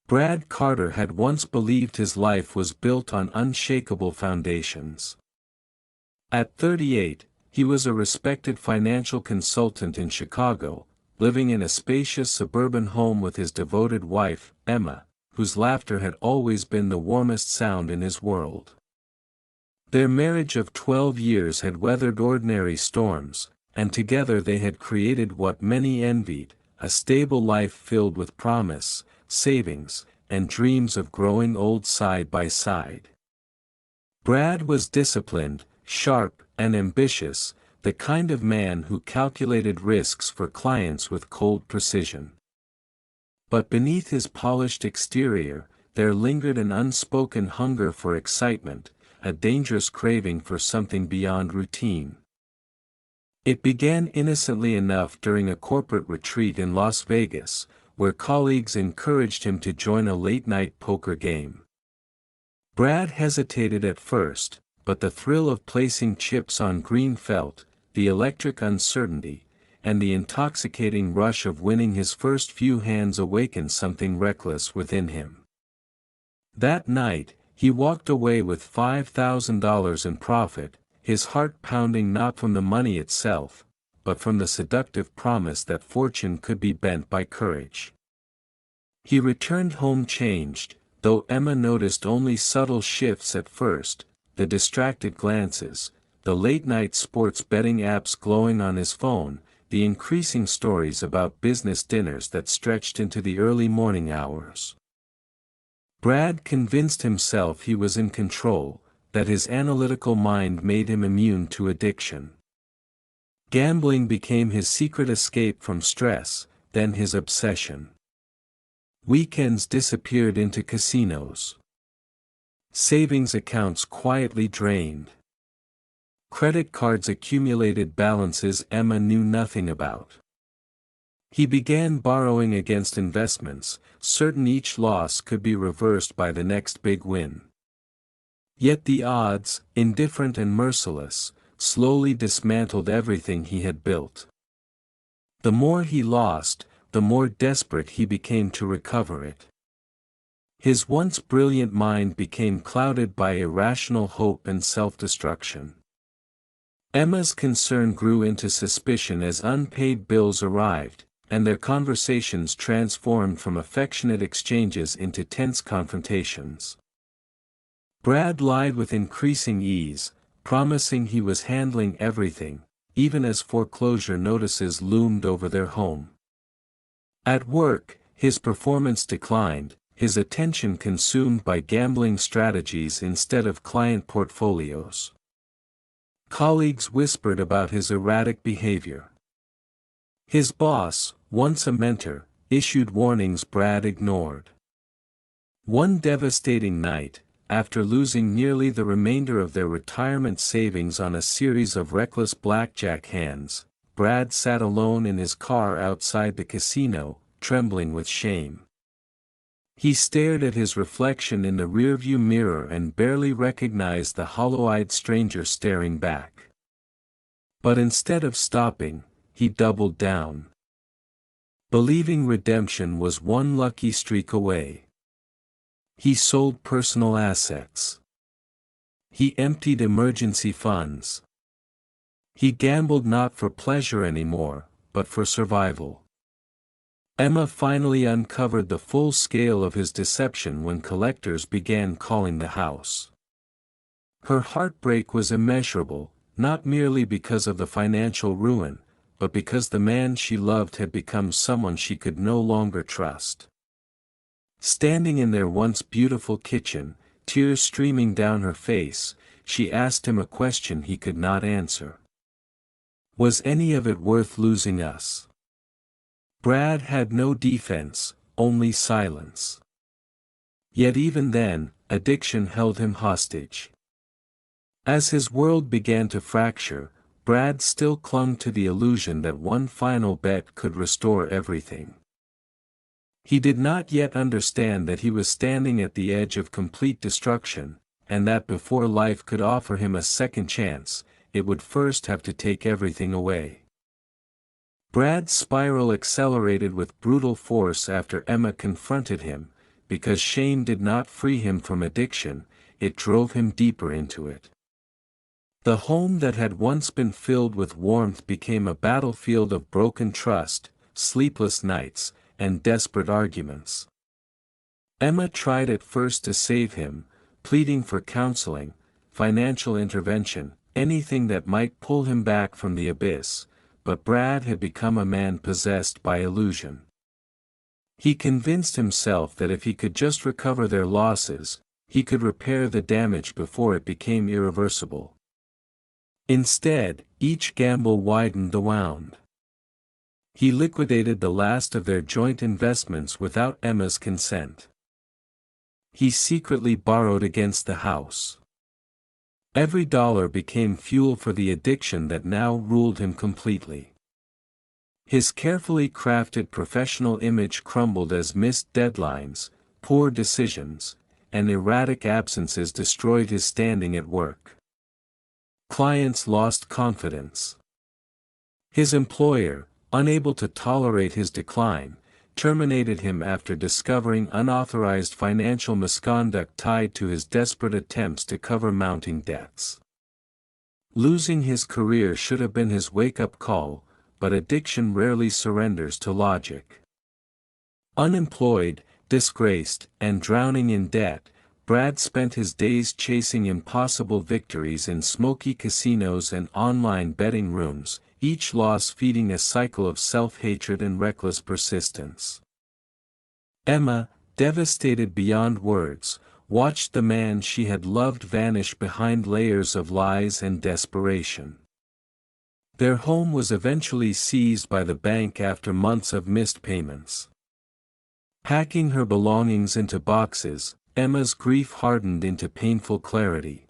Brad Carter had once believed his life was built on unshakable foundations. At 38, he was a respected financial consultant in Chicago, living in a spacious suburban home with his devoted wife, Emma, whose laughter had always been the warmest sound in his world. Their marriage of 12 years had weathered ordinary storms, and together they had created what many envied, a stable life filled with promise, savings, and dreams of growing old side by side. Brad was disciplined, sharp, and ambitious, the kind of man who calculated risks for clients with cold precision. But beneath his polished exterior, there lingered an unspoken hunger for excitement, a dangerous craving for something beyond routine. It began innocently enough during a corporate retreat in Las Vegas, where colleagues encouraged him to join a late-night poker game. Brad hesitated at first, but the thrill of placing chips on green felt, the electric uncertainty, and the intoxicating rush of winning his first few hands awakened something reckless within him. That night, he walked away with $5,000 in profit, his heart pounding not from the money itself, but from the seductive promise that fortune could be bent by courage. He returned home changed, though Emma noticed only subtle shifts at first, the distracted glances, the late-night sports betting apps glowing on his phone, the increasing stories about business dinners that stretched into the early morning hours. Brad convinced himself he was in control, that his analytical mind made him immune to addiction. Gambling became his secret escape from stress, then his obsession. Weekends disappeared into casinos. Savings accounts quietly drained. Credit cards accumulated balances Emma knew nothing about. He began borrowing against investments, certain each loss could be reversed by the next big win. Yet the odds, indifferent and merciless, slowly dismantled everything he had built. The more he lost, the more desperate he became to recover it. His once brilliant mind became clouded by irrational hope and self-destruction. Emma's concern grew into suspicion as unpaid bills arrived, and their conversations transformed from affectionate exchanges into tense confrontations. Brad lied with increasing ease, promising he was handling everything, even as foreclosure notices loomed over their home. At work, his performance declined, his attention consumed by gambling strategies instead of client portfolios. Colleagues whispered about his erratic behavior. His boss, once a mentor, issued warnings Brad ignored. One devastating night, after losing nearly the remainder of their retirement savings on a series of reckless blackjack hands, Brad sat alone in his car outside the casino, trembling with shame. He stared at his reflection in the rearview mirror and barely recognized the hollow-eyed stranger staring back. But instead of stopping, he doubled down. Believing redemption was one lucky streak away. He sold personal assets. He emptied emergency funds. He gambled not for pleasure anymore, but for survival. Emma finally uncovered the full scale of his deception when collectors began calling the house. Her heartbreak was immeasurable, not merely because of the financial ruin, but because the man she loved had become someone she could no longer trust. Standing in their once beautiful kitchen, tears streaming down her face, she asked him a question he could not answer. Was any of it worth losing us? Brad had no defense, only silence. Yet even then, addiction held him hostage. As his world began to fracture, Brad still clung to the illusion that one final bet could restore everything. He did not yet understand that he was standing at the edge of complete destruction, and that before life could offer him a second chance, it would first have to take everything away. Brad's spiral accelerated with brutal force after Emma confronted him, because shame did not free him from addiction, it drove him deeper into it. The home that had once been filled with warmth became a battlefield of broken trust, sleepless nights, and desperate arguments. Emma tried at first to save him, pleading for counseling, financial intervention, anything that might pull him back from the abyss, but Brad had become a man possessed by illusion. He convinced himself that if he could just recover their losses, he could repair the damage before it became irreversible. Instead, each gamble widened the wound. He liquidated the last of their joint investments without Emma's consent. He secretly borrowed against the house. Every dollar became fuel for the addiction that now ruled him completely. His carefully crafted professional image crumbled as missed deadlines, poor decisions, and erratic absences destroyed his standing at work. Clients lost confidence. His employer, unable to tolerate his decline, terminated him after discovering unauthorized financial misconduct tied to his desperate attempts to cover mounting debts. Losing his career should have been his wake-up call, but addiction rarely surrenders to logic. Unemployed, disgraced, and drowning in debt, Brad spent his days chasing impossible victories in smoky casinos and online betting rooms, each loss feeding a cycle of self-hatred and reckless persistence. Emma, devastated beyond words, watched the man she had loved vanish behind layers of lies and desperation. Their home was eventually seized by the bank after months of missed payments. Packing her belongings into boxes, Emma's grief hardened into painful clarity.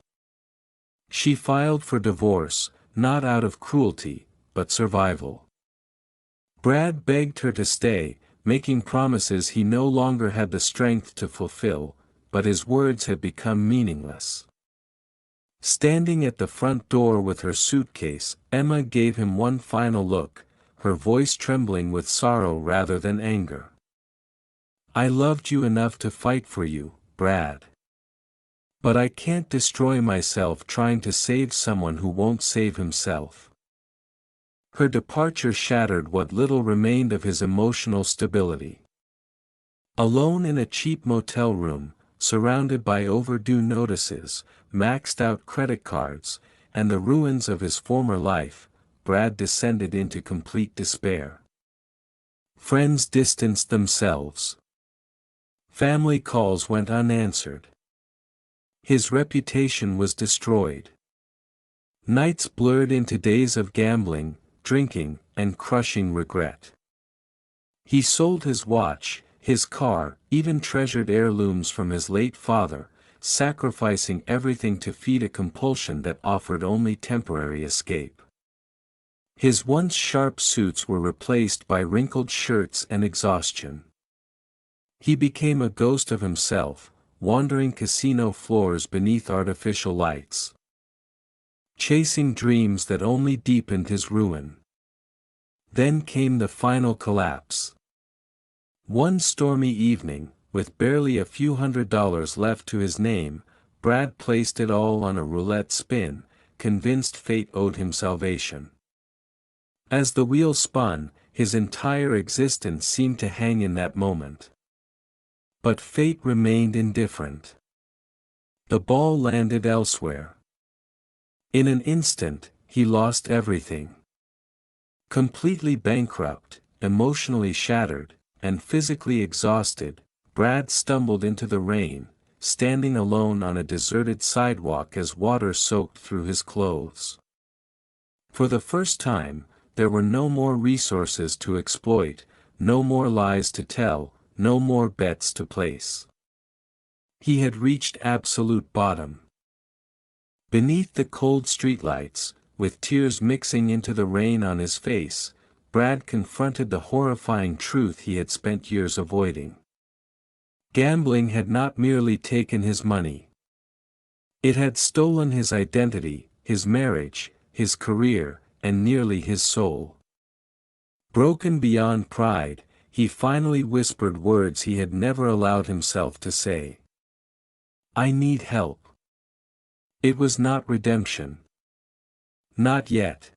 She filed for divorce, not out of cruelty, but survival. Brad begged her to stay, making promises he no longer had the strength to fulfill, but his words had become meaningless. Standing at the front door with her suitcase, Emma gave him one final look, her voice trembling with sorrow rather than anger. "I loved you enough to fight for you, Brad. But I can't destroy myself trying to save someone who won't save himself." Her departure shattered what little remained of his emotional stability. Alone in a cheap motel room, surrounded by overdue notices, maxed-out credit cards, and the ruins of his former life, Brad descended into complete despair. Friends distanced themselves. Family calls went unanswered. His reputation was destroyed. Nights blurred into days of gambling, drinking, and crushing regret. He sold his watch, his car, even treasured heirlooms from his late father, sacrificing everything to feed a compulsion that offered only temporary escape. His once sharp suits were replaced by wrinkled shirts and exhaustion. He became a ghost of himself, wandering casino floors beneath artificial lights, chasing dreams that only deepened his ruin. Then came the final collapse. One stormy evening, with barely a few $100s left to his name, Brad placed it all on a roulette spin, convinced fate owed him salvation. As the wheel spun, his entire existence seemed to hang in that moment. But fate remained indifferent. The ball landed elsewhere. In an instant, he lost everything. Completely bankrupt, emotionally shattered, and physically exhausted, Brad stumbled into the rain, standing alone on a deserted sidewalk as water soaked through his clothes. For the first time, there were no more resources to exploit, no more lies to tell, no more bets to place. He had reached absolute bottom. Beneath the cold streetlights, with tears mixing into the rain on his face, Brad confronted the horrifying truth he had spent years avoiding. Gambling had not merely taken his money. It had stolen his identity, his marriage, his career, and nearly his soul. Broken beyond pride, he finally whispered words he had never allowed himself to say. "I need help." It was not redemption. Not yet.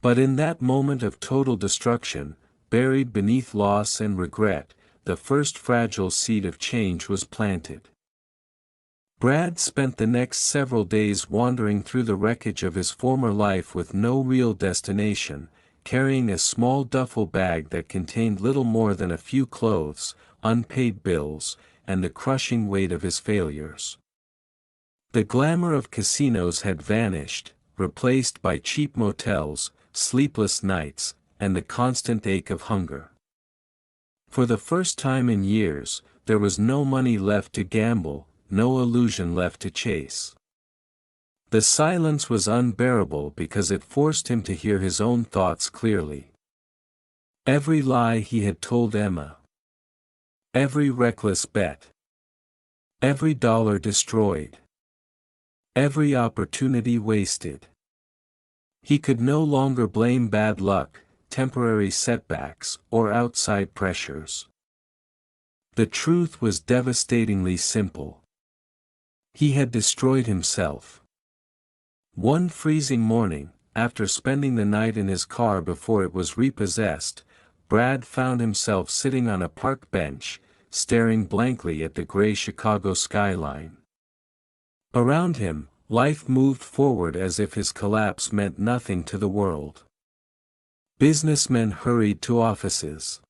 But in that moment of total destruction, buried beneath loss and regret, the first fragile seed of change was planted. Brad spent the next several days wandering through the wreckage of his former life with no real destination, carrying a small duffel bag that contained little more than a few clothes, unpaid bills, and the crushing weight of his failures. The glamour of casinos had vanished, replaced by cheap motels, sleepless nights, and the constant ache of hunger. For the first time in years, there was no money left to gamble, no illusion left to chase. The silence was unbearable because it forced him to hear his own thoughts clearly. Every lie he had told Emma. Every reckless bet. Every dollar destroyed. Every opportunity wasted. He could no longer blame bad luck, temporary setbacks, or outside pressures. The truth was devastatingly simple. He had destroyed himself. One freezing morning, after spending the night in his car before it was repossessed, Brad found himself sitting on a park bench, staring blankly at the gray Chicago skyline. Around him, life moved forward as if his collapse meant nothing to the world. Businessmen hurried to offices.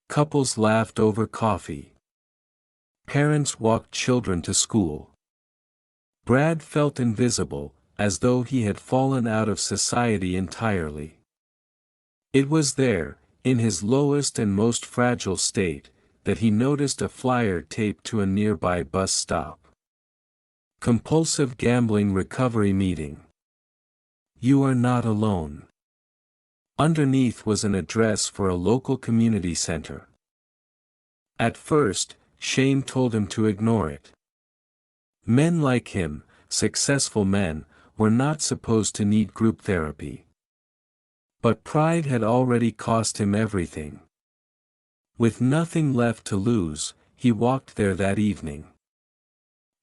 Couples laughed over coffee. Parents walked children to school. Brad felt invisible, as though he had fallen out of society entirely. It was there, in his lowest and most fragile state, that he noticed a flyer taped to a nearby bus stop. Compulsive Gambling Recovery Meeting. You are not alone. Underneath was an address for a local community center. At first, shame told him to ignore it. Men like him, successful men, were not supposed to need group therapy. But pride had already cost him everything. With nothing left to lose, he walked there that evening.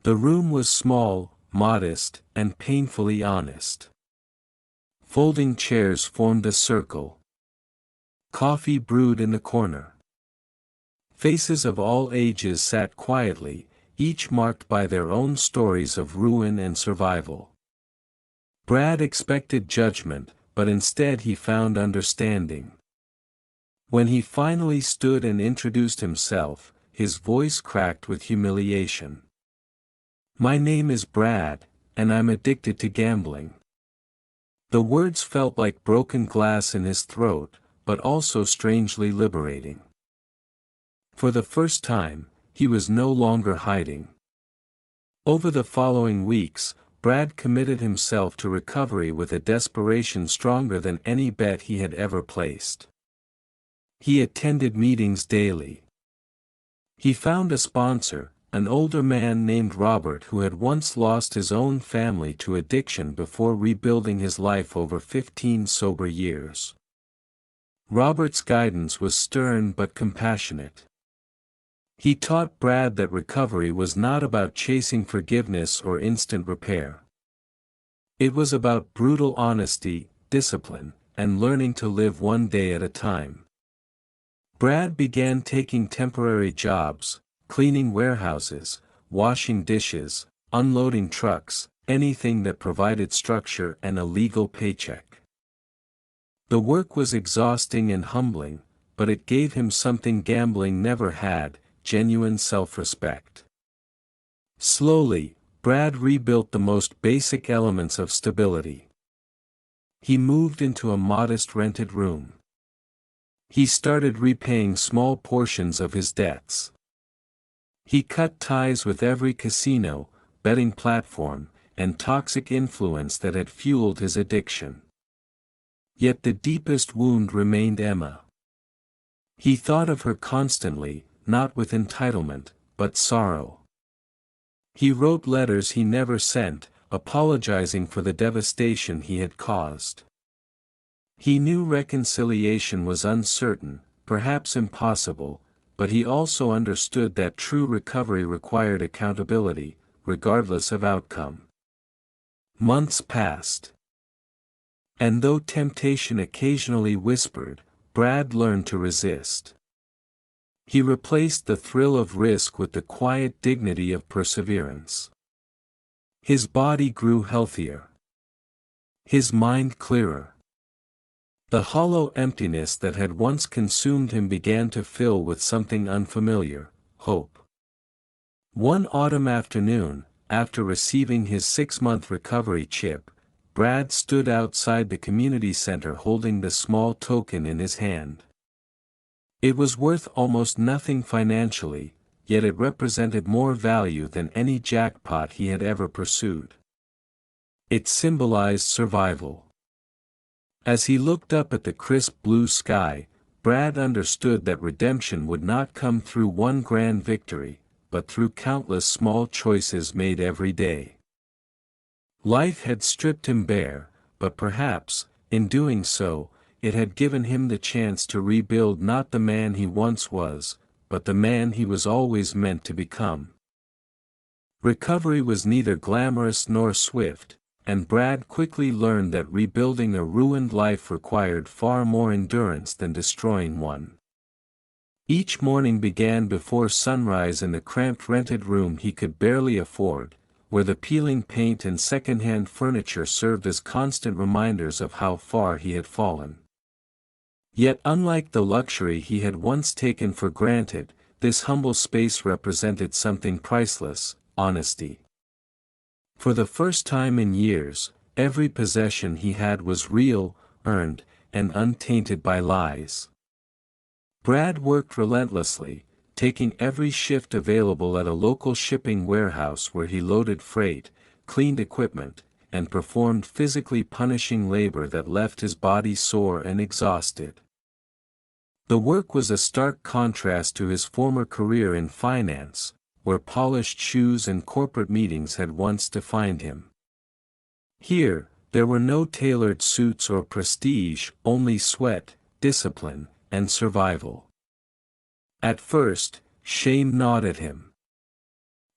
The room was small, modest, and painfully honest. Folding chairs formed a circle. Coffee brewed in the corner. Faces of all ages sat quietly, each marked by their own stories of ruin and survival. Brad expected judgment, but instead he found understanding. When he finally stood and introduced himself, his voice cracked with humiliation. "My name is Brad, and I'm addicted to gambling." The words felt like broken glass in his throat, but also strangely liberating. For the first time, he was no longer hiding. Over the following weeks, Brad committed himself to recovery with a desperation stronger than any bet he had ever placed. He attended meetings daily. He found a sponsor, an older man named Robert who had once lost his own family to addiction before rebuilding his life over 15 sober years. Robert's guidance was stern but compassionate. He taught Brad that recovery was not about chasing forgiveness or instant repair. It was about brutal honesty, discipline, and learning to live one day at a time. Brad began taking temporary jobs, cleaning warehouses, washing dishes, unloading trucks, anything that provided structure and a legal paycheck. The work was exhausting and humbling, but it gave him something gambling never had: genuine self-respect. Slowly, Brad rebuilt the most basic elements of stability. He moved into a modest rented room. He started repaying small portions of his debts. He cut ties with every casino, betting platform, and toxic influence that had fueled his addiction. Yet the deepest wound remained Emma. He thought of her constantly, not with entitlement, but sorrow. He wrote letters he never sent, apologizing for the devastation he had caused. He knew reconciliation was uncertain, perhaps impossible, but he also understood that true recovery required accountability, regardless of outcome. Months passed. And though temptation occasionally whispered, Brad learned to resist. He replaced the thrill of risk with the quiet dignity of perseverance. His body grew healthier. His mind clearer. The hollow emptiness that had once consumed him began to fill with something unfamiliar: hope. One autumn afternoon, after receiving his 6-month recovery chip, Brad stood outside the community center holding the small token in his hand. It was worth almost nothing financially, yet it represented more value than any jackpot he had ever pursued. It symbolized survival. As he looked up at the crisp blue sky, Brad understood that redemption would not come through one grand victory, but through countless small choices made every day. Life had stripped him bare, but perhaps, in doing so, it had given him the chance to rebuild not the man he once was, but the man he was always meant to become. Recovery was neither glamorous nor swift, and Brad quickly learned that rebuilding a ruined life required far more endurance than destroying one. Each morning began before sunrise in the cramped rented room he could barely afford, where the peeling paint and second-hand furniture served as constant reminders of how far he had fallen. Yet unlike the luxury he had once taken for granted, this humble space represented something priceless: honesty. For the first time in years, every possession he had was real, earned, and untainted by lies. Brad worked relentlessly, taking every shift available at a local shipping warehouse where he loaded freight, cleaned equipment, and performed physically punishing labor that left his body sore and exhausted. The work was a stark contrast to his former career in finance, where polished shoes and corporate meetings had once defined him. Here, there were no tailored suits or prestige, only sweat, discipline, and survival. At first, shame gnawed at him.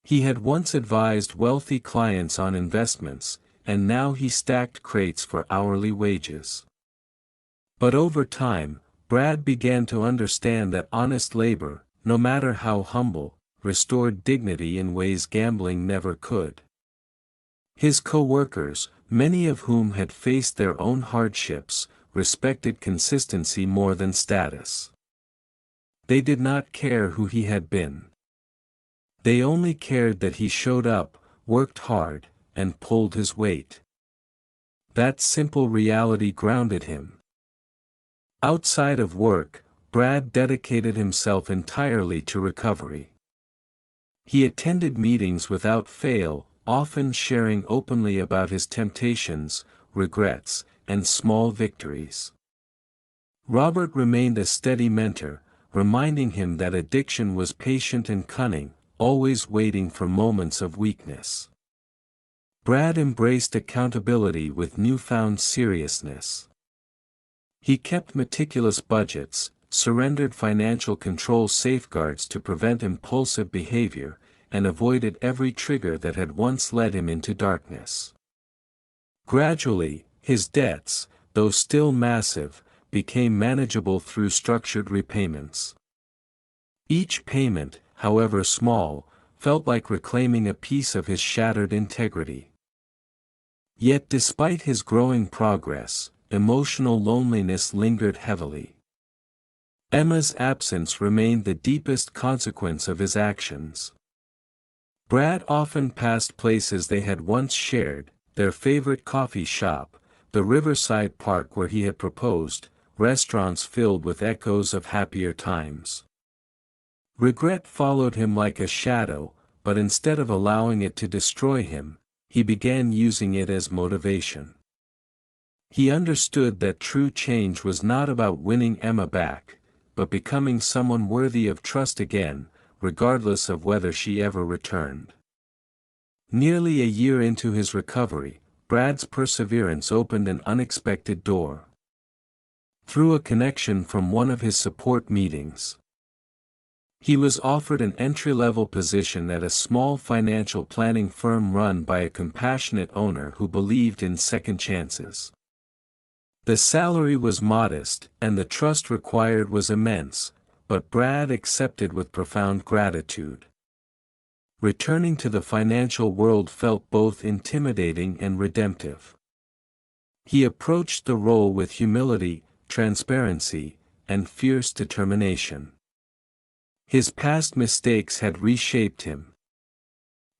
He had once advised wealthy clients on investments, and now he stacked crates for hourly wages. But over time, Brad began to understand that honest labor, no matter how humble, restored dignity in ways gambling never could. His co-workers, many of whom had faced their own hardships, respected consistency more than status. They did not care who he had been. They only cared that he showed up, worked hard, and pulled his weight. That simple reality grounded him. Outside of work, Brad dedicated himself entirely to recovery. He attended meetings without fail, often sharing openly about his temptations, regrets, and small victories. Robert remained a steady mentor, reminding him that addiction was patient and cunning, always waiting for moments of weakness. Brad embraced accountability with newfound seriousness. He kept meticulous budgets, surrendered financial control safeguards to prevent impulsive behavior, and avoided every trigger that had once led him into darkness. Gradually, his debts, though still massive, became manageable through structured repayments. Each payment, however small, felt like reclaiming a piece of his shattered integrity. Yet despite his growing progress, emotional loneliness lingered heavily. Emma's absence remained the deepest consequence of his actions. Brad often passed places they had once shared, their favorite coffee shop, the riverside park where he had proposed, restaurants filled with echoes of happier times. Regret followed him like a shadow, but instead of allowing it to destroy him, he began using it as motivation. He understood that true change was not about winning Emma back, but becoming someone worthy of trust again, regardless of whether she ever returned. Nearly a year into his recovery, Brad's perseverance opened an unexpected door. through a connection from one of his support meetings. He was offered an entry-level position at a small financial planning firm run by a compassionate owner who believed in second chances. The salary was modest, and the trust required was immense, but Brad accepted with profound gratitude. Returning to the financial world felt both intimidating and redemptive. He approached the role with humility, transparency, and fierce determination. His past mistakes had reshaped him.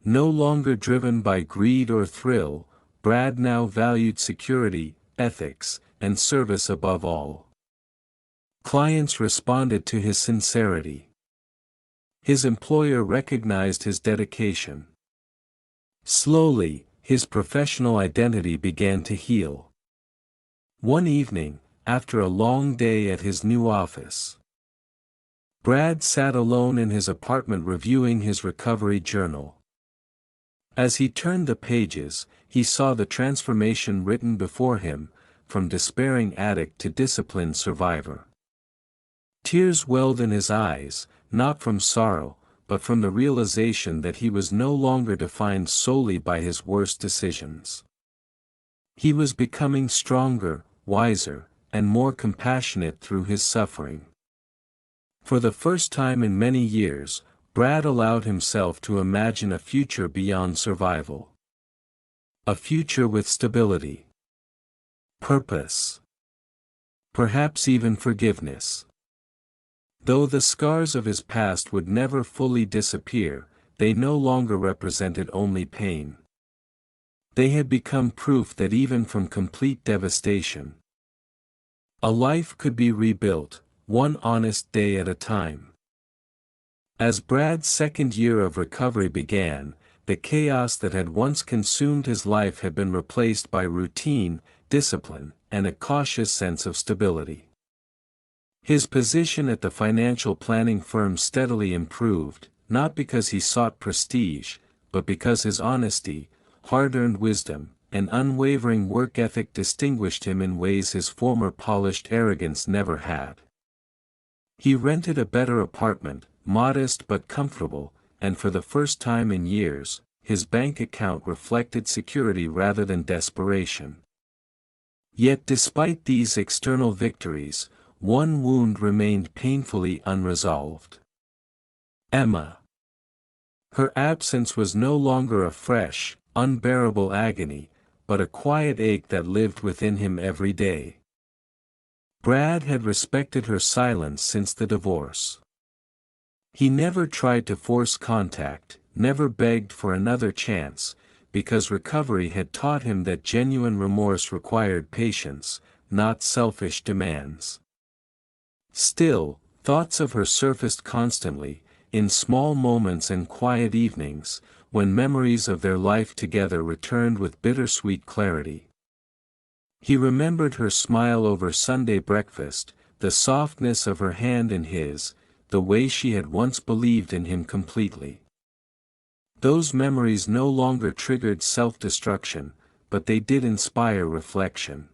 No longer driven by greed or thrill, Brad now valued security, ethics, and service above all. Clients responded to his sincerity. His employer recognized his dedication. Slowly, his professional identity began to heal. One evening, after a long day at his new office, Brad sat alone in his apartment reviewing his recovery journal. As he turned the pages, he saw the transformation written before him, from despairing addict to disciplined survivor. Tears welled in his eyes, not from sorrow, but from the realization that he was no longer defined solely by his worst decisions. He was becoming stronger, wiser, and more compassionate through his suffering. For the first time in many years, Brad allowed himself to imagine a future beyond survival. A future with stability, purpose, perhaps even forgiveness. Though the scars of his past would never fully disappear, they no longer represented only pain. They had become proof that even from complete devastation, a life could be rebuilt, one honest day at a time. As Brad's second year of recovery began, the chaos that had once consumed his life had been replaced by routine, discipline, and a cautious sense of stability. His position at the financial planning firm steadily improved, not because he sought prestige, but because his honesty, hard-earned wisdom, and unwavering work ethic distinguished him in ways his former polished arrogance never had. He rented a better apartment, modest but comfortable, and for the first time in years, his bank account reflected security rather than desperation. Yet despite these external victories, one wound remained painfully unresolved. Emma. Her absence was no longer a fresh, unbearable agony, but a quiet ache that lived within him every day. Brad had respected her silence since the divorce. He never tried to force contact, never begged for another chance, because recovery had taught him that genuine remorse required patience, not selfish demands. Still, thoughts of her surfaced constantly, in small moments and quiet evenings, when memories of their life together returned with bittersweet clarity. He remembered her smile over Sunday breakfast, the softness of her hand in his, the way she had once believed in him completely. Those memories no longer triggered self-destruction, but they did inspire reflection.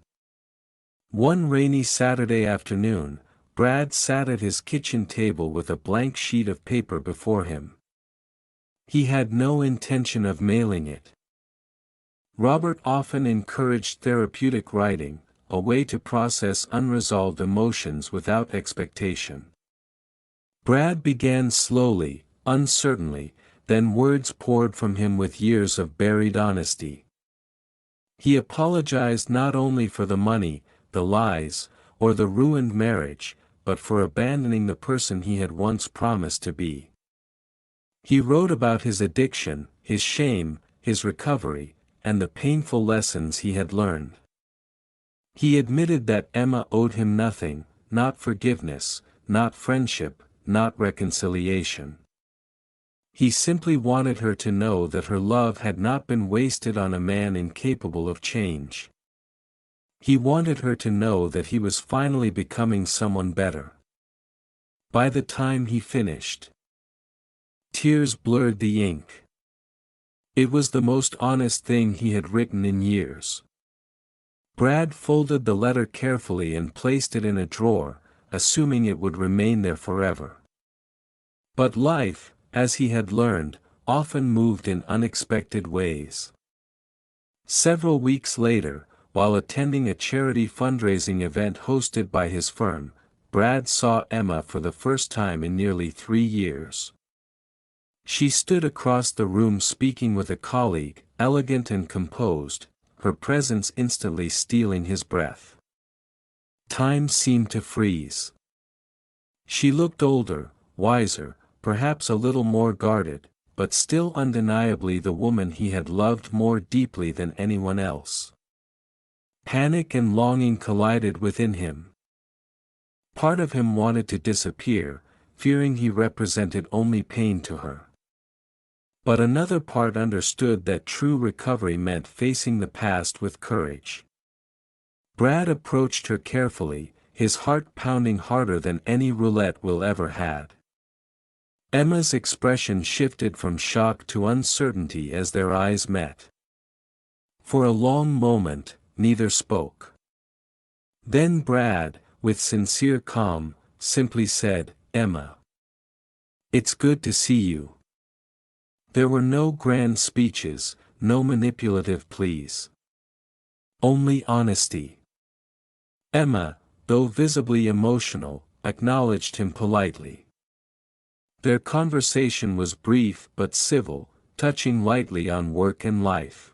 One rainy Saturday afternoon, Brad sat at his kitchen table with a blank sheet of paper before him. He had no intention of mailing it. Robert often encouraged therapeutic writing, a way to process unresolved emotions without expectation. Brad began slowly, uncertainly, then words poured from him with years of buried honesty. He apologized not only for the money, the lies, or the ruined marriage, but for abandoning the person he had once promised to be. He wrote about his addiction, his shame, his recovery, and the painful lessons he had learned. He admitted that Emma owed him nothing, not forgiveness, not friendship, not reconciliation. He simply wanted her to know that her love had not been wasted on a man incapable of change. He wanted her to know that he was finally becoming someone better. By the time he finished, tears blurred the ink. It was the most honest thing he had written in years. Brad folded the letter carefully and placed it in a drawer, assuming it would remain there forever. But life, as he had learned, often moved in unexpected ways. Several weeks later, while attending a charity fundraising event hosted by his firm, Brad saw Emma for the first time in nearly 3 years. She stood across the room speaking with a colleague, elegant and composed, her presence instantly stealing his breath. Time seemed to freeze. She looked older, wiser, perhaps a little more guarded, but still undeniably the woman he had loved more deeply than anyone else. Panic and longing collided within him. Part of him wanted to disappear, fearing he represented only pain to her. But another part understood that true recovery meant facing the past with courage. Brad approached her carefully, his heart pounding harder than any roulette wheel ever had. Emma's expression shifted from shock to uncertainty as their eyes met. For a long moment, neither spoke. Then Brad, with sincere calm, simply said, "Emma. It's good to see you." There were no grand speeches, no manipulative pleas. Only honesty. Emma, though visibly emotional, acknowledged him politely. Their conversation was brief but civil, touching lightly on work and life.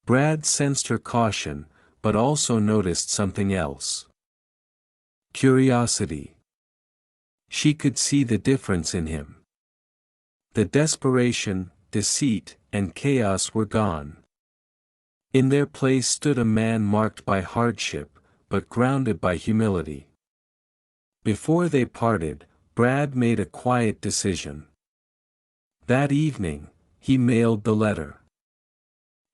Brad sensed her caution, but also noticed something else. Curiosity. She could see the difference in him. The desperation, deceit, and chaos were gone. In their place stood a man marked by hardship, but grounded by humility. Before they parted, Brad made a quiet decision. That evening, he mailed the letter.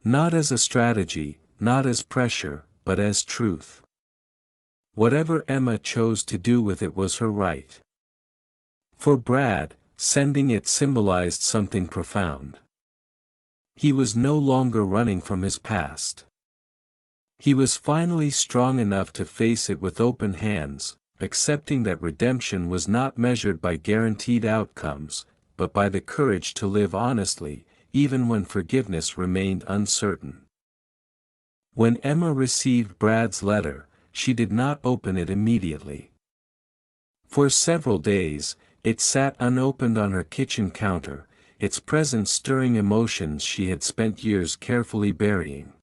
Not as a strategy, not as pressure, but as truth. Whatever Emma chose to do with it was her right. For Brad, sending it symbolized something profound. He was no longer running from his past. He was finally strong enough to face it with open hands, accepting that redemption was not measured by guaranteed outcomes, but by the courage to live honestly, even when forgiveness remained uncertain. When Emma received Brad's letter, she did not open it immediately. For several days, it sat unopened on her kitchen counter, its presence stirring emotions she had spent years carefully burying.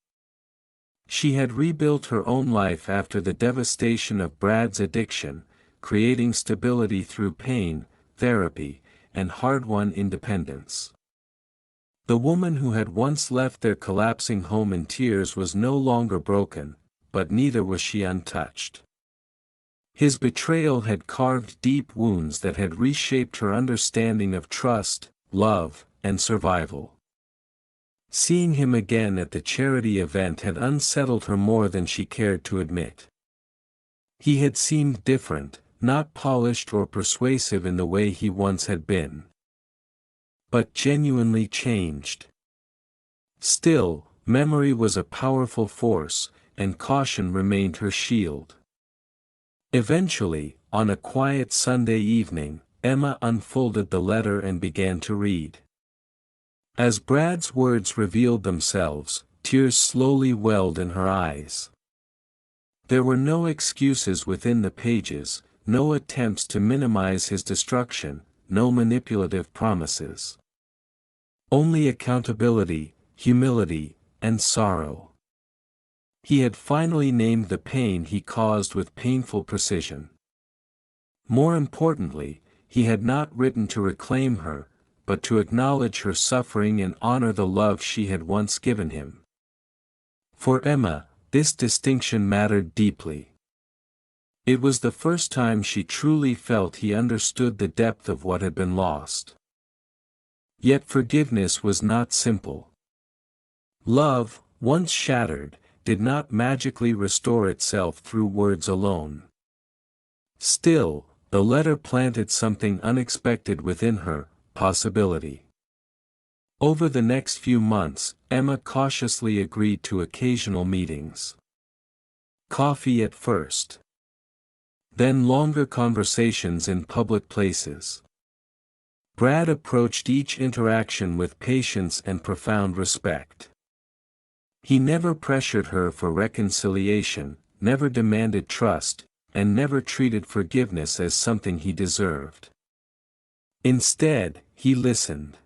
She had rebuilt her own life after the devastation of Brad's addiction, creating stability through pain, therapy, and hard-won independence. The woman who had once left their collapsing home in tears was no longer broken, but neither was she untouched. His betrayal had carved deep wounds that had reshaped her understanding of trust, love, and survival. Seeing him again at the charity event had unsettled her more than she cared to admit. He had seemed different, not polished or persuasive in the way he once had been, but genuinely changed. Still, memory was a powerful force, and caution remained her shield. Eventually, on a quiet Sunday evening, Emma unfolded the letter and began to read. As Brad's words revealed themselves, tears slowly welled in her eyes. There were no excuses within the pages, no attempts to minimize his destruction, no manipulative promises. Only accountability, humility, and sorrow. He had finally named the pain he caused with painful precision. More importantly, he had not written to reclaim her, but to acknowledge her suffering and honor the love she had once given him. For Emma, this distinction mattered deeply. It was the first time she truly felt he understood the depth of what had been lost. Yet forgiveness was not simple. Love, once shattered, did not magically restore itself through words alone. Still, the letter planted something unexpected within her, possibility. Over the next few months, Emma cautiously agreed to occasional meetings. Coffee at first. Then longer conversations in public places. Brad approached each interaction with patience and profound respect. He never pressured her for reconciliation, never demanded trust, and never treated forgiveness as something he deserved. Instead, he listened.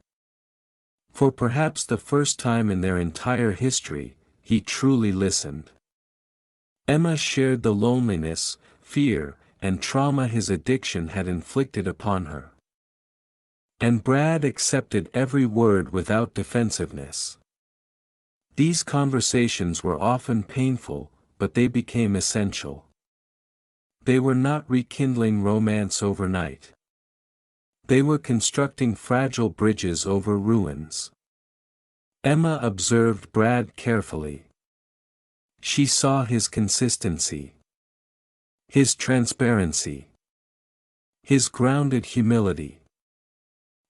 For perhaps the first time in their entire history, he truly listened. Emma shared the loneliness, fear, and trauma his addiction had inflicted upon her. And Brad accepted every word without defensiveness. These conversations were often painful, but they became essential. They were not rekindling romance overnight. They were constructing fragile bridges over ruins. Emma observed Brad carefully. She saw his consistency, his transparency, his grounded humility.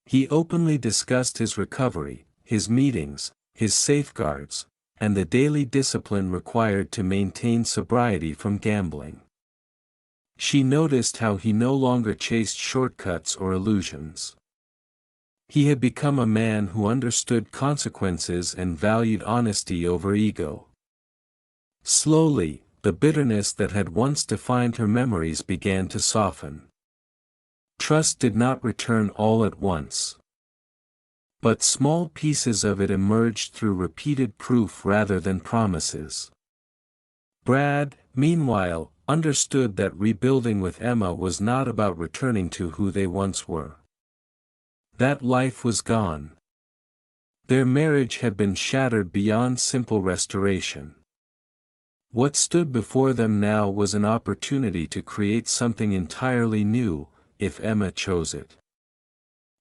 He openly discussed his recovery, his meetings, his safeguards, and the daily discipline required to maintain sobriety from gambling. She noticed how he no longer chased shortcuts or illusions. He had become a man who understood consequences and valued honesty over ego. Slowly, the bitterness that had once defined her memories began to soften. Trust did not return all at once. But small pieces of it emerged through repeated proof rather than promises. Brad, meanwhile, understood that rebuilding with Emma was not about returning to who they once were. That life was gone. Their marriage had been shattered beyond simple restoration. What stood before them now was an opportunity to create something entirely new, if Emma chose it.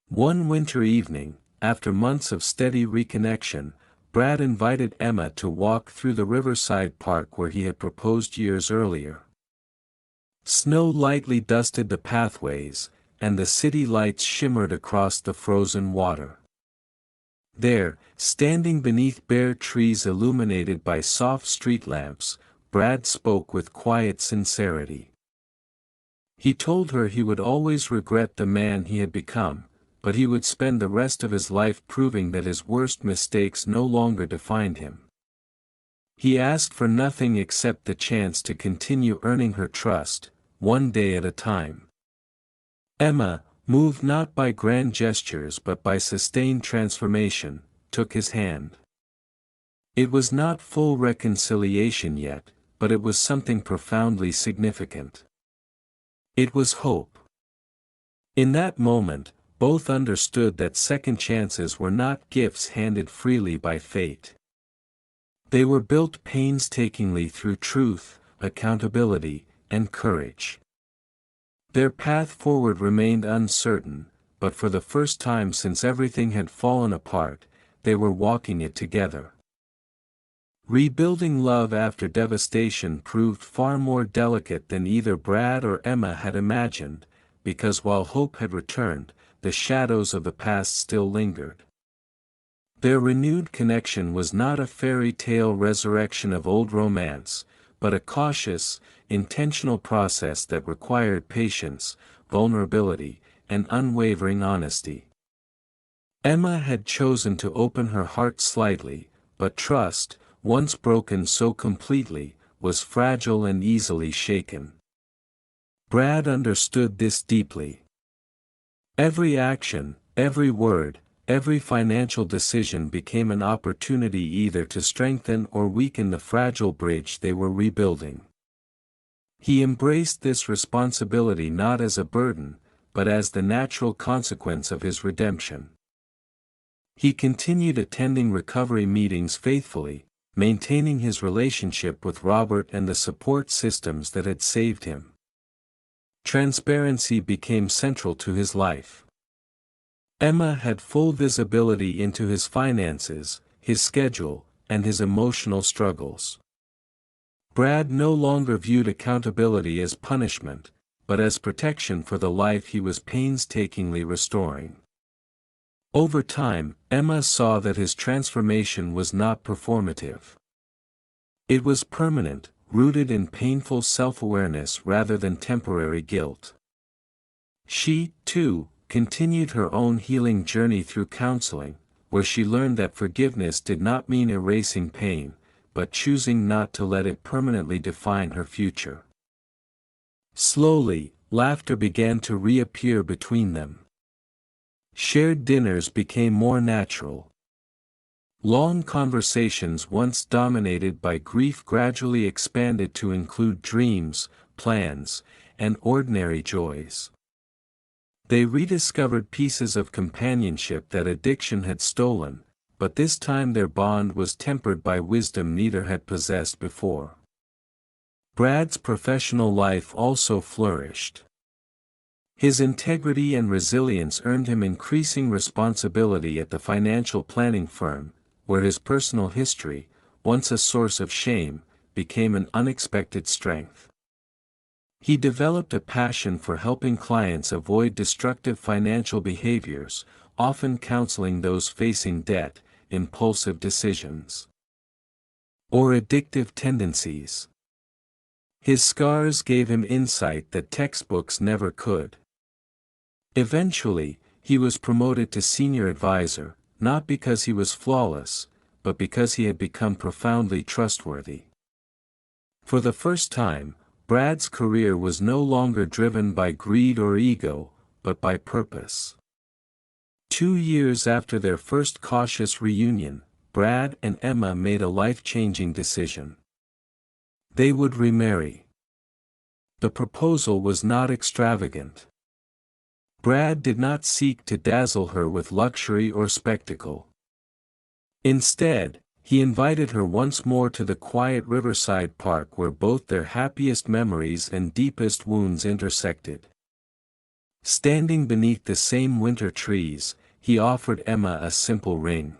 One winter evening, after months of steady reconnection, Brad invited Emma to walk through the riverside park where he had proposed years earlier. Snow lightly dusted the pathways, and the city lights shimmered across the frozen water. There, standing beneath bare trees illuminated by soft street lamps, Brad spoke with quiet sincerity. He told her he would always regret the man he had become, but he would spend the rest of his life proving that his worst mistakes no longer defined him. He asked for nothing except the chance to continue earning her trust, one day at a time. Emma, moved not by grand gestures but by sustained transformation, took his hand. It was not full reconciliation yet, but it was something profoundly significant. It was hope. In that moment, both understood that second chances were not gifts handed freely by fate. They were built painstakingly through truth, accountability, and courage. Their path forward remained uncertain, but for the first time since everything had fallen apart, they were walking it together. Rebuilding love after devastation proved far more delicate than either Brad or Emma had imagined, because while hope had returned, the shadows of the past still lingered. Their renewed connection was not a fairy tale resurrection of old romance, but a cautious, intentional process that required patience, vulnerability, and unwavering honesty. Emma had chosen to open her heart slightly, but trust, once broken so completely, was fragile and easily shaken. Brad understood this deeply. Every action, every word, every financial decision became an opportunity either to strengthen or weaken the fragile bridge they were rebuilding. He embraced this responsibility not as a burden, but as the natural consequence of his redemption. He continued attending recovery meetings faithfully, maintaining his relationship with Robert and the support systems that had saved him. Transparency became central to his life. Emma had full visibility into his finances, his schedule, and his emotional struggles. Brad no longer viewed accountability as punishment, but as protection for the life he was painstakingly restoring. Over time, Emma saw that his transformation was not performative. It was permanent, rooted in painful self-awareness rather than temporary guilt. She, too, continued her own healing journey through counseling, where she learned that forgiveness did not mean erasing pain, but choosing not to let it permanently define her future. Slowly, laughter began to reappear between them. Shared dinners became more natural. Long conversations once dominated by grief gradually expanded to include dreams, plans, and ordinary joys. They rediscovered pieces of companionship that addiction had stolen, but this time their bond was tempered by wisdom neither had possessed before. Brad's professional life also flourished. His integrity and resilience earned him increasing responsibility at the financial planning firm, where his personal history, once a source of shame, became an unexpected strength. He developed a passion for helping clients avoid destructive financial behaviors, often counseling those facing debt, impulsive decisions, or addictive tendencies. His scars gave him insight that textbooks never could. Eventually, he was promoted to senior advisor, not because he was flawless, but because he had become profoundly trustworthy. For the first time, Brad's career was no longer driven by greed or ego, but by purpose. 2 years after their first cautious reunion, Brad and Emma made a life-changing decision. They would remarry. The proposal was not extravagant. Brad did not seek to dazzle her with luxury or spectacle. Instead, he invited her once more to the quiet riverside park where both their happiest memories and deepest wounds intersected. Standing beneath the same winter trees, he offered Emma a simple ring.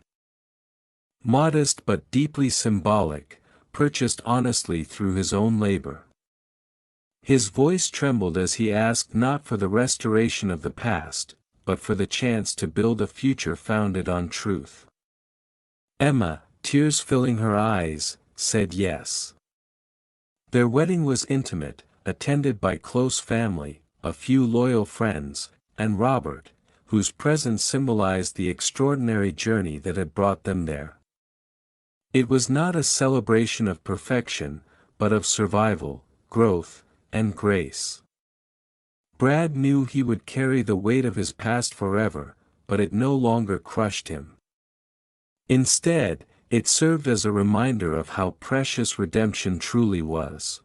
Modest but deeply symbolic, purchased honestly through his own labor. His voice trembled as he asked not for the restoration of the past, but for the chance to build a future founded on truth. Emma, tears filling her eyes, said yes. Their wedding was intimate, attended by close family, a few loyal friends, and Robert, whose presence symbolized the extraordinary journey that had brought them there. It was not a celebration of perfection, but of survival, growth, and grace. Brad knew he would carry the weight of his past forever, but it no longer crushed him. Instead, it served as a reminder of how precious redemption truly was.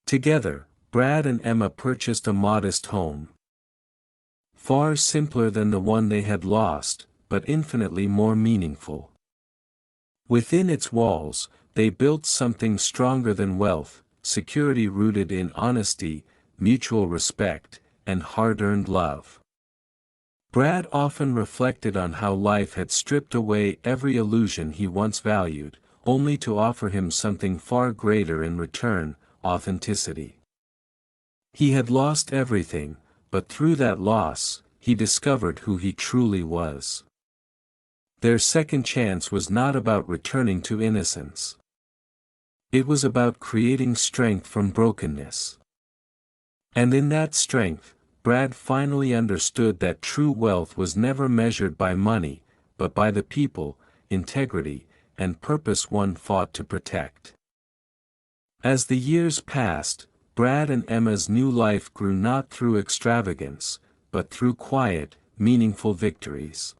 Together, Brad and Emma purchased a modest home. Far simpler than the one they had lost, but infinitely more meaningful. Within its walls, they built something stronger than wealth, security rooted in honesty, mutual respect, and hard-earned love. Brad often reflected on how life had stripped away every illusion he once valued, only to offer him something far greater in return: authenticity. He had lost everything, but through that loss, he discovered who he truly was. Their second chance was not about returning to innocence. It was about creating strength from brokenness. And in that strength, Brad finally understood that true wealth was never measured by money, but by the people, integrity, and purpose one fought to protect. As the years passed, Brad and Emma's new life grew not through extravagance, but through quiet, meaningful victories.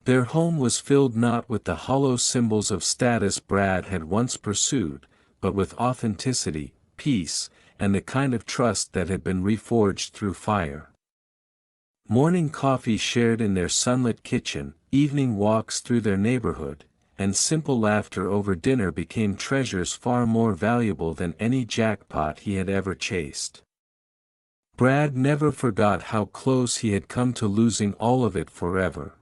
Their home was filled not with the hollow symbols of status Brad had once pursued, but with authenticity, peace, and the kind of trust that had been reforged through fire. Morning coffee shared in their sunlit kitchen, evening walks through their neighborhood, and simple laughter over dinner became treasures far more valuable than any jackpot he had ever chased. Brad never forgot how close he had come to losing all of it forever.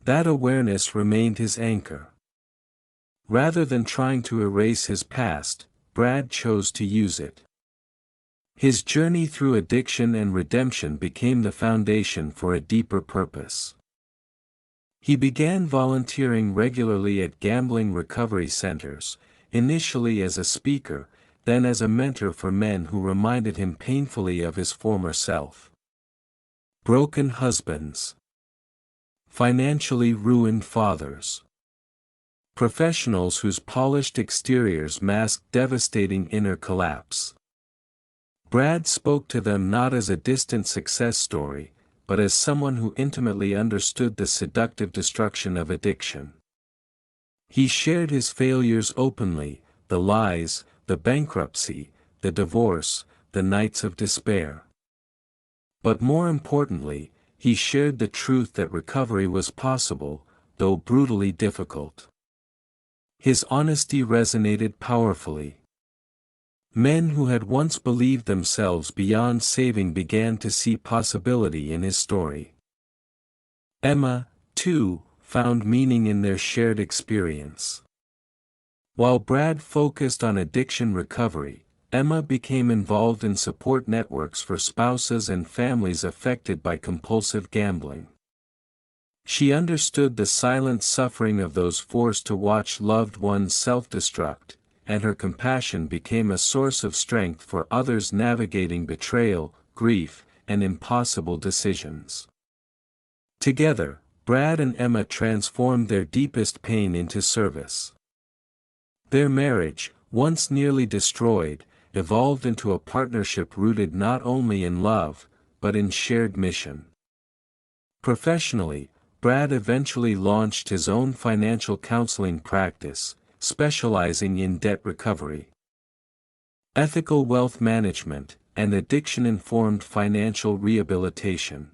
That awareness remained his anchor. Rather than trying to erase his past, Brad chose to use it. His journey through addiction and redemption became the foundation for a deeper purpose. He began volunteering regularly at gambling recovery centers, initially as a speaker, then as a mentor for men who reminded him painfully of his former self. Broken husbands. Financially ruined fathers. Professionals whose polished exteriors masked devastating inner collapse. Brad spoke to them not as a distant success story, but as someone who intimately understood the seductive destruction of addiction. He shared his failures openly, the lies, the bankruptcy, the divorce, the nights of despair. But more importantly, he shared the truth that recovery was possible, though brutally difficult. His honesty resonated powerfully. Men who had once believed themselves beyond saving began to see possibility in his story. Emma, too, found meaning in their shared experience. While Brad focused on addiction recovery, Emma became involved in support networks for spouses and families affected by compulsive gambling. She understood the silent suffering of those forced to watch loved ones self-destruct, and her compassion became a source of strength for others navigating betrayal, grief, and impossible decisions. Together, Brad and Emma transformed their deepest pain into service. Their marriage, once nearly destroyed, evolved into a partnership rooted not only in love, but in shared mission. Professionally, Brad eventually launched his own financial counseling practice, specializing in debt recovery, ethical wealth management, and addiction-informed financial rehabilitation.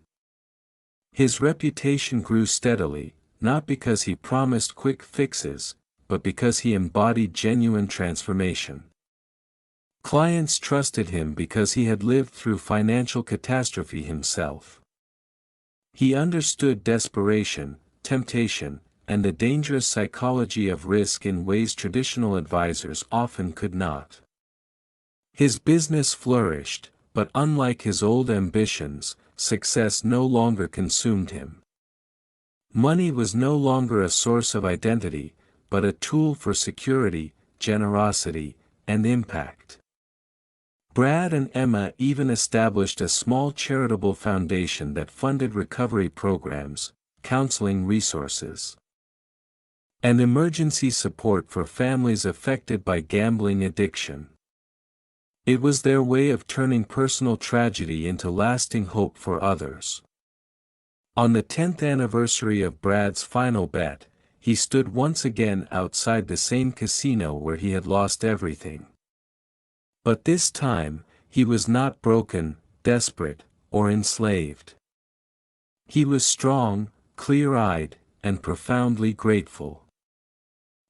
His reputation grew steadily, not because he promised quick fixes, but because he embodied genuine transformation. Clients trusted him because he had lived through financial catastrophe himself. He understood desperation, temptation, and the dangerous psychology of risk in ways traditional advisors often could not. His business flourished, but unlike his old ambitions, success no longer consumed him. Money was no longer a source of identity, but a tool for security, generosity, and impact. Brad and Emma even established a small charitable foundation that funded recovery programs, counseling resources, and emergency support for families affected by gambling addiction. It was their way of turning personal tragedy into lasting hope for others. On the 10th anniversary of Brad's final bet, he stood once again outside the same casino where he had lost everything. But this time, he was not broken, desperate, or enslaved. He was strong, clear-eyed, and profoundly grateful.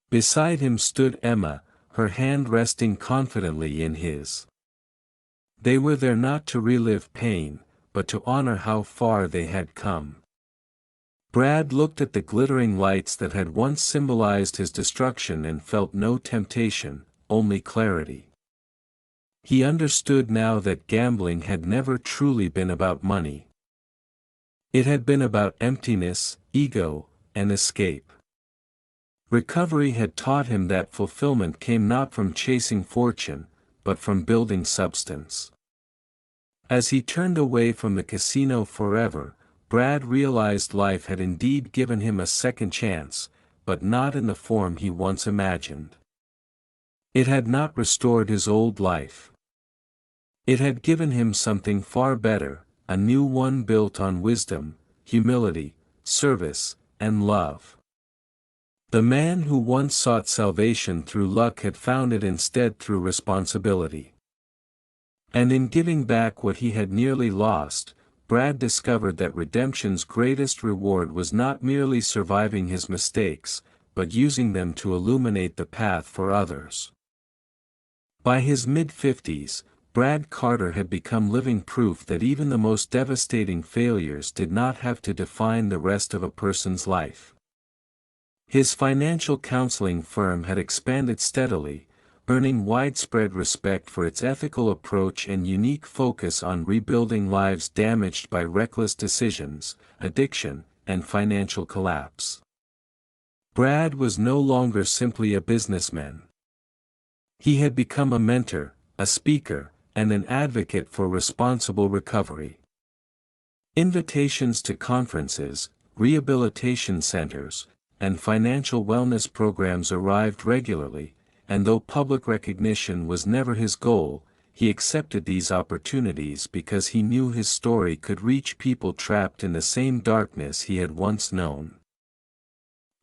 Beside him stood Emma, her hand resting confidently in his. They were there not to relive pain, but to honor how far they had come. Brad looked at the glittering lights that had once symbolized his destruction and felt no temptation, only clarity. He understood now that gambling had never truly been about money. It had been about emptiness, ego, and escape. Recovery had taught him that fulfillment came not from chasing fortune, but from building substance. As he turned away from the casino forever, Brad realized life had indeed given him a second chance, but not in the form he once imagined. It had not restored his old life. It had given him something far better, a new one built on wisdom, humility, service, and love. The man who once sought salvation through luck had found it instead through responsibility. And in giving back what he had nearly lost, Brad discovered that redemption's greatest reward was not merely surviving his mistakes, but using them to illuminate the path for others. By his mid-50s, Brad Carter had become living proof that even the most devastating failures did not have to define the rest of a person's life. His financial counseling firm had expanded steadily, earning widespread respect for its ethical approach and unique focus on rebuilding lives damaged by reckless decisions, addiction, and financial collapse. Brad was no longer simply a businessman. He had become a mentor, a speaker, and an advocate for responsible recovery. Invitations to conferences, rehabilitation centers, and financial wellness programs arrived regularly, and though public recognition was never his goal, he accepted these opportunities because he knew his story could reach people trapped in the same darkness he had once known.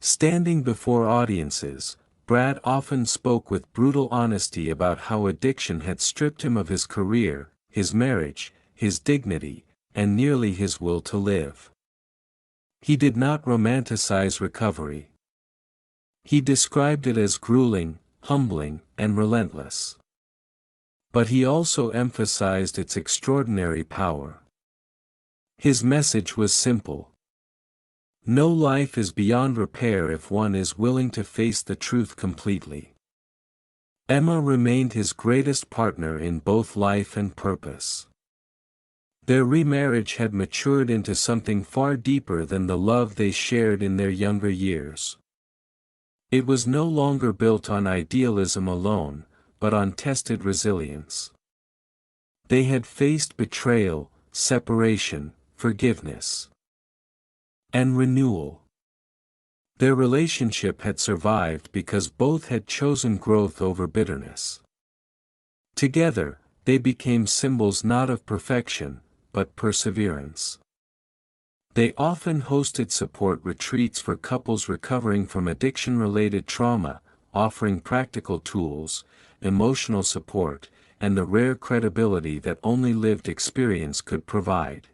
Standing before audiences, Brad often spoke with brutal honesty about how addiction had stripped him of his career, his marriage, his dignity, and nearly his will to live. He did not romanticize recovery. He described it as grueling, humbling, and relentless. But he also emphasized its extraordinary power. His message was simple. No life is beyond repair if one is willing to face the truth completely. Emma remained his greatest partner in both life and purpose. Their remarriage had matured into something far deeper than the love they shared in their younger years. It was no longer built on idealism alone, but on tested resilience. They had faced betrayal, separation, forgiveness, and renewal. Their relationship had survived because both had chosen growth over bitterness. Together, they became symbols not of perfection, but perseverance. They often hosted support retreats for couples recovering from addiction-related trauma, offering practical tools, emotional support, and the rare credibility that only lived experience could provide.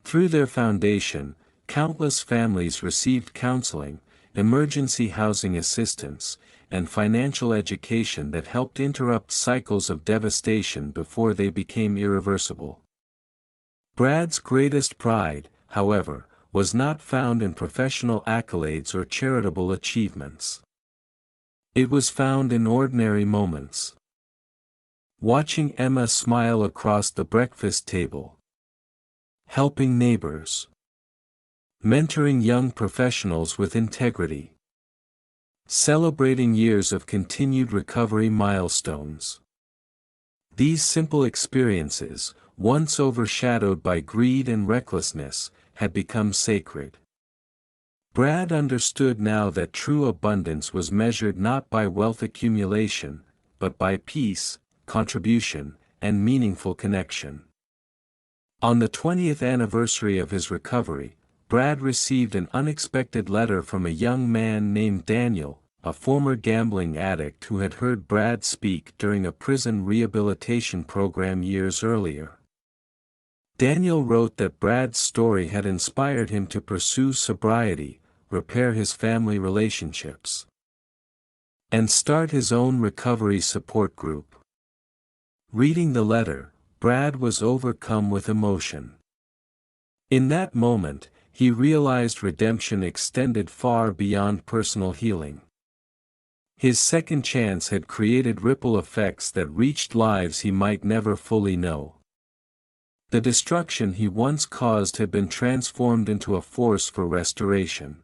Through their foundation, countless families received counseling, emergency housing assistance, and financial education that helped interrupt cycles of devastation before they became irreversible. Brad's greatest pride, however, was not found in professional accolades or charitable achievements. It was found in ordinary moments. Watching Emma smile across the breakfast table. Helping neighbors. Mentoring young professionals with integrity. Celebrating years of continued recovery milestones. These simple experiences, once overshadowed by greed and recklessness, had become sacred. Brad understood now that true abundance was measured not by wealth accumulation, but by peace, contribution, and meaningful connection. On the 20th anniversary of his recovery, Brad received an unexpected letter from a young man named Daniel, a former gambling addict who had heard Brad speak during a prison rehabilitation program years earlier. Daniel wrote that Brad's story had inspired him to pursue sobriety, repair his family relationships, and start his own recovery support group. Reading the letter, Brad was overcome with emotion. In that moment, he realized redemption extended far beyond personal healing. His second chance had created ripple effects that reached lives he might never fully know. The destruction he once caused had been transformed into a force for restoration.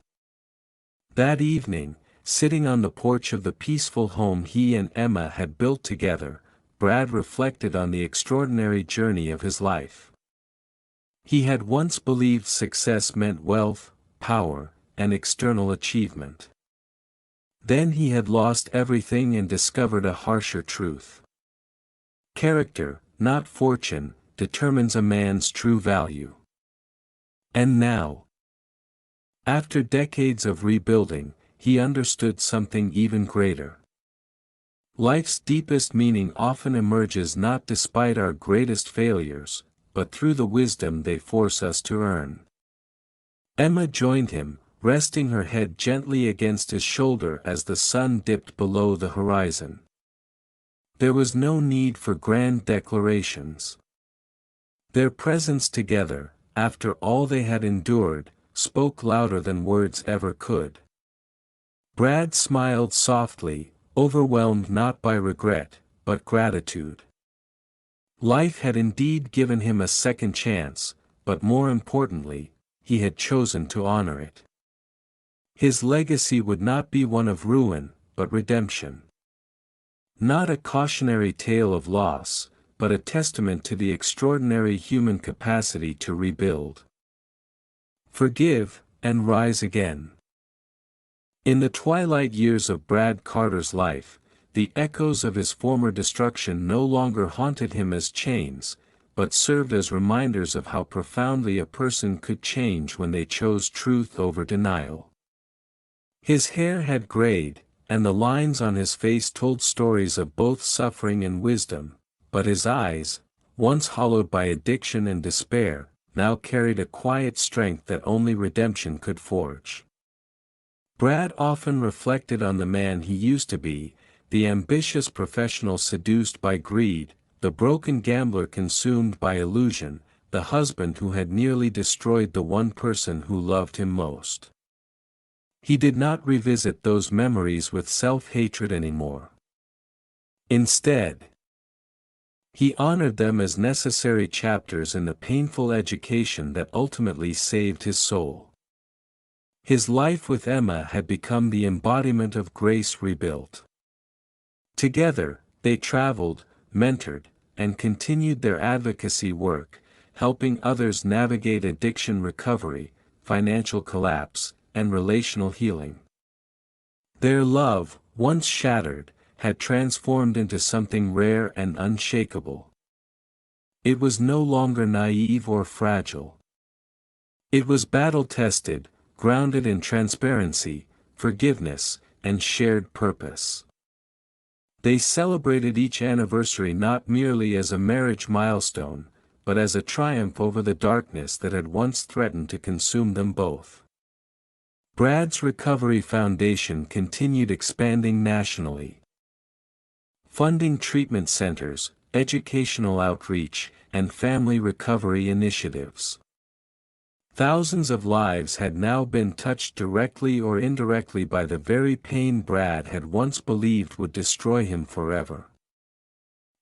That evening, sitting on the porch of the peaceful home he and Emma had built together, Brad reflected on the extraordinary journey of his life. He had once believed success meant wealth, power, and external achievement. Then he had lost everything and discovered a harsher truth. Character, not fortune, determines a man's true value. And now, after decades of rebuilding, he understood something even greater. Life's deepest meaning often emerges not despite our greatest failures, but through the wisdom they force us to earn. Emma joined him, resting her head gently against his shoulder as the sun dipped below the horizon. There was no need for grand declarations. Their presence together, after all they had endured, spoke louder than words ever could. Brad smiled softly, overwhelmed not by regret, but gratitude. Life had indeed given him a second chance, but more importantly, he had chosen to honor it. His legacy would not be one of ruin, but redemption. Not a cautionary tale of loss, but a testament to the extraordinary human capacity to rebuild, forgive, and rise again. In the twilight years of Brad Carter's life, the echoes of his former destruction no longer haunted him as chains, but served as reminders of how profoundly a person could change when they chose truth over denial. His hair had grayed, and the lines on his face told stories of both suffering and wisdom, but his eyes, once hollowed by addiction and despair, now carried a quiet strength that only redemption could forge. Brad often reflected on the man he used to be, the ambitious professional seduced by greed, the broken gambler consumed by illusion, the husband who had nearly destroyed the one person who loved him most. He did not revisit those memories with self-hatred anymore. Instead, he honored them as necessary chapters in the painful education that ultimately saved his soul. His life with Emma had become the embodiment of grace rebuilt. Together, they traveled, mentored, and continued their advocacy work, helping others navigate addiction recovery, financial collapse, and relational healing. Their love, once shattered, had transformed into something rare and unshakable. It was no longer naive or fragile. It was battle-tested, grounded in transparency, forgiveness, and shared purpose. They celebrated each anniversary not merely as a marriage milestone, but as a triumph over the darkness that had once threatened to consume them both. Brad's Recovery Foundation continued expanding nationally, funding treatment centers, educational outreach, and family recovery initiatives. Thousands of lives had now been touched directly or indirectly by the very pain Brad had once believed would destroy him forever.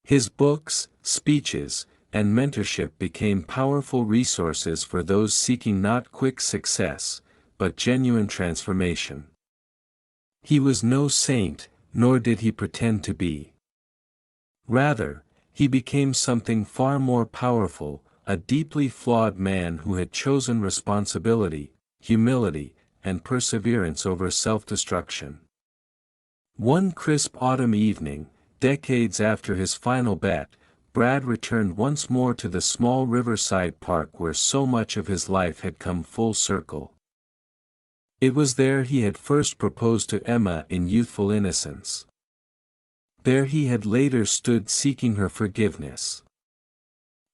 His books, speeches, and mentorship became powerful resources for those seeking not quick success, but genuine transformation. He was no saint, nor did he pretend to be. Rather, he became something far more powerful, a deeply flawed man who had chosen responsibility, humility, and perseverance over self-destruction. One crisp autumn evening, decades after his final bet, Brad returned once more to the small riverside park where so much of his life had come full circle. It was there he had first proposed to Emma in youthful innocence. There he had later stood seeking her forgiveness.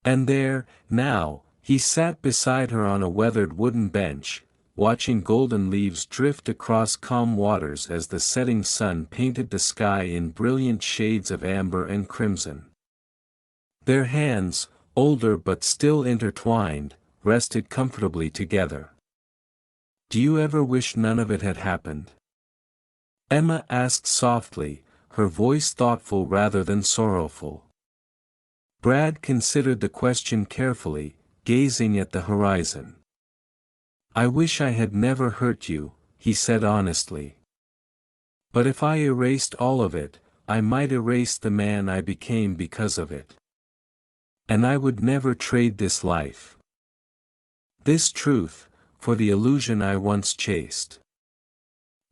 And there, now, he sat beside her on a weathered wooden bench, watching golden leaves drift across calm waters as the setting sun painted the sky in brilliant shades of amber and crimson. Their hands, older but still intertwined, rested comfortably together. "Do you ever wish none of it had happened?" Emma asked softly, her voice thoughtful rather than sorrowful. Brad considered the question carefully, gazing at the horizon. "I wish I had never hurt you," he said honestly. "But if I erased all of it, I might erase the man I became because of it. And I would never trade this life, this truth, for the illusion I once chased."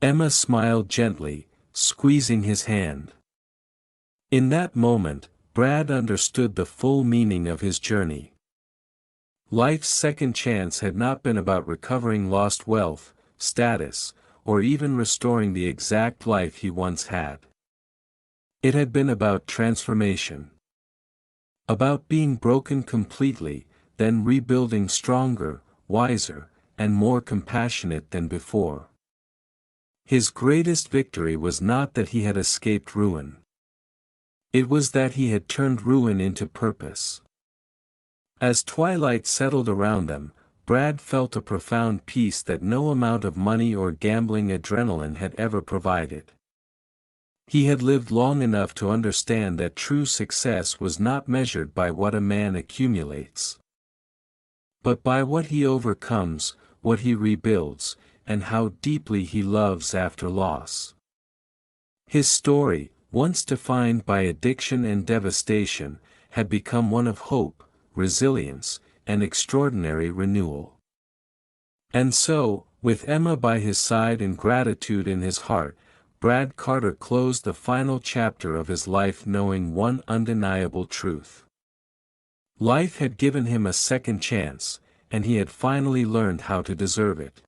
Emma smiled gently, squeezing his hand. In that moment, Brad understood the full meaning of his journey. Life's second chance had not been about recovering lost wealth, status, or even restoring the exact life he once had. It had been about transformation. About being broken completely, then rebuilding stronger, wiser, and more compassionate than before. His greatest victory was not that he had escaped ruin. It was that he had turned ruin into purpose. As twilight settled around them, Brad felt a profound peace that no amount of money or gambling adrenaline had ever provided. He had lived long enough to understand that true success was not measured by what a man accumulates, but by what he overcomes, what he rebuilds, and how deeply he loves after loss. His story, once defined by addiction and devastation, had become one of hope, resilience, and extraordinary renewal. And so, with Emma by his side and gratitude in his heart, Brad Carter closed the final chapter of his life knowing one undeniable truth. Life had given him a second chance, and he had finally learned how to deserve it.